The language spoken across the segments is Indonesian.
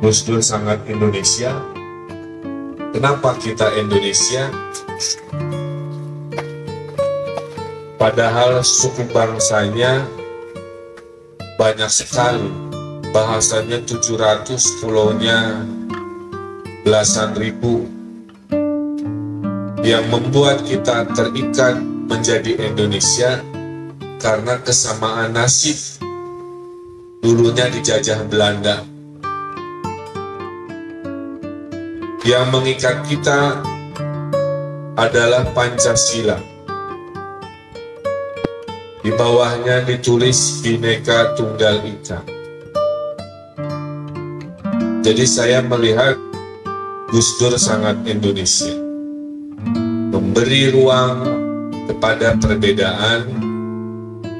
Gus Dur sangat Indonesia. Kenapa kita Indonesia? Padahal suku bangsanya banyak sekali, bahasanya 700, pulaunya belasan ribu. Yang membuat kita terikat menjadi Indonesia karena kesamaan nasib. Dulunya dijajah Belanda. Yang mengikat kita adalah Pancasila. Di bawahnya ditulis Bhinneka Tunggal Ika. Jadi saya melihat Gus Dur sangat Indonesia. Memberi ruang kepada perbedaan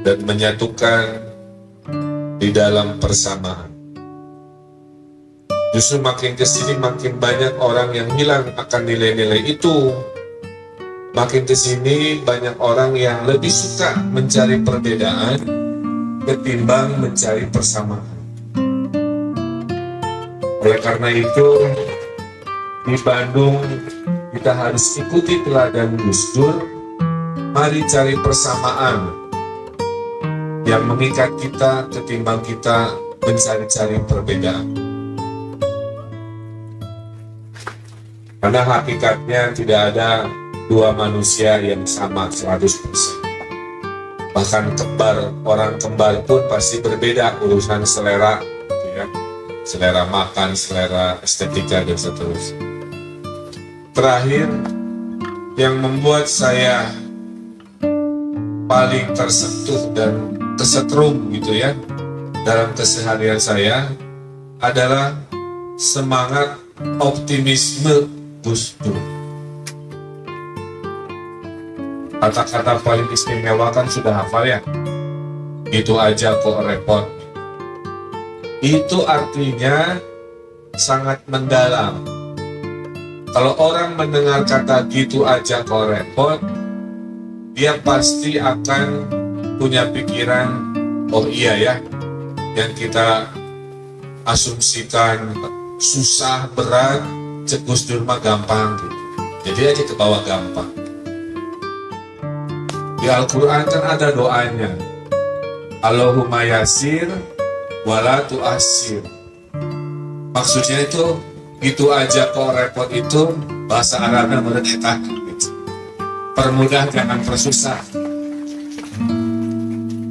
dan menyatukan di dalam persamaan. Justru makin kesini makin banyak orang yang hilang akan nilai-nilai itu. Makin kesini banyak orang yang lebih suka mencari perbedaan ketimbang mencari persamaan. Oleh karena itu, di Bandung kita harus ikuti teladan Gus Dur. Mari cari persamaan yang mengikat kita ketimbang kita mencari-cari perbedaan. Karena hakikatnya tidak ada dua manusia yang sama 100%. Bahkan orang kembar pun pasti berbeda urusan selera, gitu ya. Selera makan, selera estetika, dan seterusnya. Terakhir, yang membuat saya paling tersentuh dan kesetrum gitu ya dalam keseharian saya adalah semangat optimisme Gus Dur. Kata-kata paling istimewa kan sudah hafal ya. Itu aja kok repot. Itu artinya sangat mendalam. Kalau orang mendengar kata gitu aja kok repot, dia pasti akan punya pikiran, oh iya ya, yang kita asumsikan susah, berat, Gus Dur mah gampang gitu. Jadi aja ke bawah gampang. Di Al-Quran kan ada doanya, Allahumma yasir wala tu'asir. Maksudnya itu gitu aja kok repot, itu bahasa Arabnya menetap gitu. Permudah jangan persusah.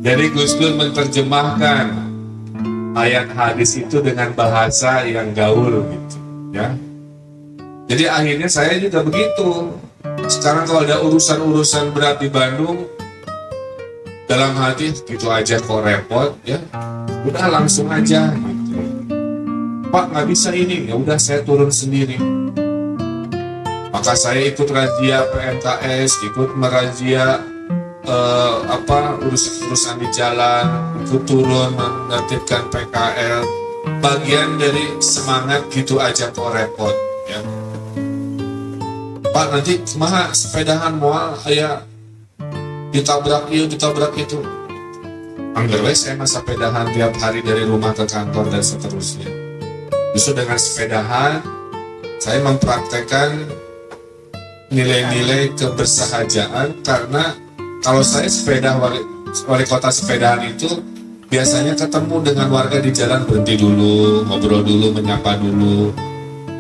Jadi Gus Dur menerjemahkan ayat hadis itu dengan bahasa yang gaul gitu ya. Jadi akhirnya saya juga begitu. Sekarang kalau ada urusan-urusan berat di Bandung, dalam hati gitu aja kok repot ya, udah langsung aja gitu. Pak nggak bisa ini, ya udah saya turun sendiri. Maka saya ikut razia PMKS, ikut merazia urusan di jalan, ikut turun menertibkan PKL. Bagian dari semangat gitu aja kok repot ya. Pak nanti kumaha sepedahan moal aya ditabrak ieu ditabrak itu. Angger we saya mah sepedahan tiap hari dari rumah ke kantor dan seterusnya. Justru dengan sepedahan saya mempraktekkan nilai-nilai kebersahajaan, karena kalau saya sepeda wali kota sepedahan itu biasanya ketemu dengan warga di jalan, berhenti dulu, ngobrol dulu, menyapa dulu.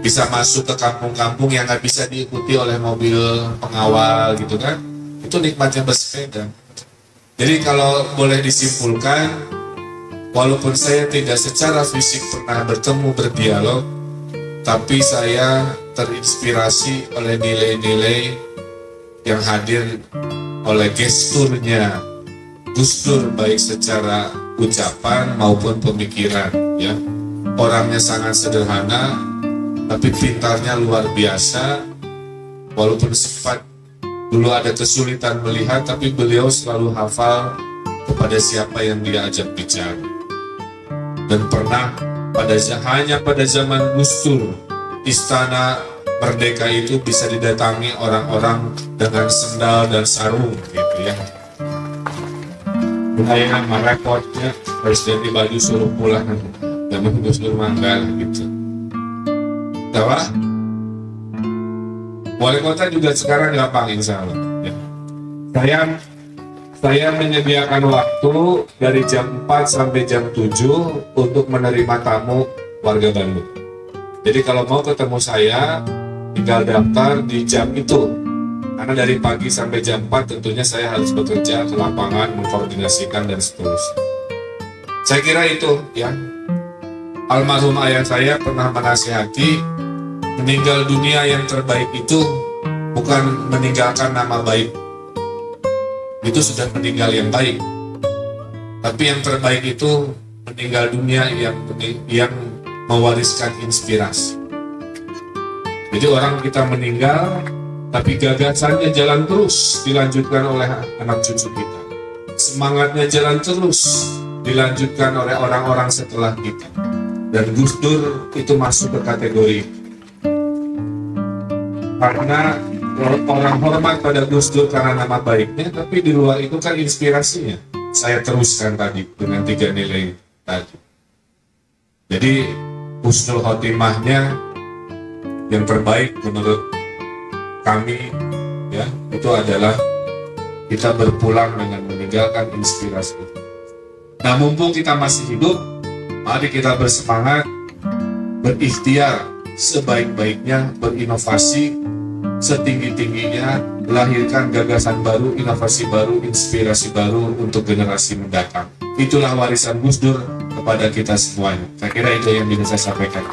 Bisa masuk ke kampung-kampung yang nggak bisa diikuti oleh mobil pengawal gitu kan. Itu nikmatnya bersepeda. Jadi kalau boleh disimpulkan, walaupun saya tidak secara fisik pernah bertemu berdialog, tapi saya terinspirasi oleh nilai-nilai yang hadir oleh gesturnya Gus Dur, baik secara ucapan maupun pemikiran ya. Orangnya sangat sederhana, tapi pintarnya luar biasa. Walaupun sempat dulu ada kesulitan melihat, tapi beliau selalu hafal kepada siapa yang dia ajak bicara. Dan pernah hanya pada zaman Gus Dur, Istana Merdeka itu bisa didatangi orang-orang dengan sendal dan sarung gitu ya. Budaya mah repotnya, harus ganti baju suruh pulang. Zaman Gus Dur manggal gitu. Apa? Wali kota juga sekarang gampang insya Allah. Ya. Saya menyediakan waktu dari jam 4 sampai jam 7 untuk menerima tamu warga Bandung. Jadi kalau mau ketemu saya, tinggal daftar di jam itu. Karena dari pagi sampai jam 4 tentunya saya harus bekerja ke lapangan, mengkoordinasikan dan seterusnya. Saya kira itu ya. Almarhum ayah saya pernah menasihati, meninggal dunia yang terbaik itu bukan meninggalkan nama baik. Itu sudah meninggal yang baik. Tapi yang terbaik itu meninggal dunia yang mewariskan inspirasi. Jadi orang kita meninggal, tapi gagasannya jalan terus dilanjutkan oleh anak cucu kita. Semangatnya jalan terus dilanjutkan oleh orang-orang setelah kita. Dan Gus Dur itu masuk ke kategori. Karena orang hormat pada Gus Dur karena nama baiknya, tapi di luar itu kan inspirasinya. Saya teruskan tadi dengan 3 nilai tadi. Jadi husnul khotimahnya yang terbaik menurut kami ya itu adalah kita berpulang dengan meninggalkan inspirasi. Nah, mumpung kita masih hidup, mari kita bersemangat, berikhtiar sebaik-baiknya, berinovasi setinggi-tingginya, melahirkan gagasan baru, inovasi baru, inspirasi baru untuk generasi mendatang. Itulah warisan Gus Dur kepada kita semuanya. Saya kira itu yang bisa saya sampaikan.